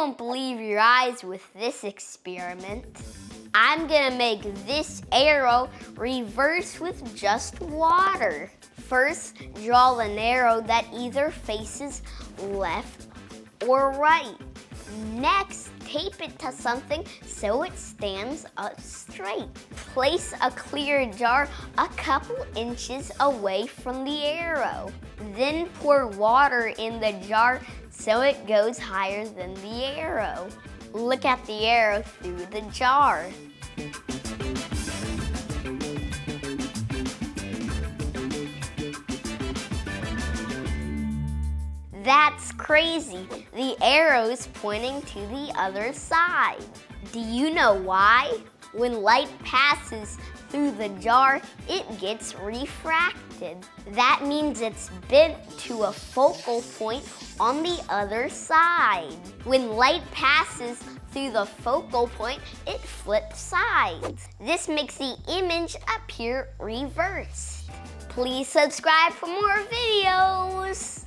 won't believe your eyes with this experiment. I'm gonna make this arrow reverse with just water. First, draw an arrow that either faces left or right. Next, tape it to something so it stands up straight. Place a clear jar a couple inches away from the arrow. Then pour water in the jar so it goes higher than the arrow. Look at the arrow through the jar. That's crazy. The arrow's pointing to the other side. Do you know why? When light passes through the jar, it gets refracted. That means it's bent to a focal point on the other side. When light passes through the focal point, it flips sides. This makes the image appear reversed. Please subscribe for more videos.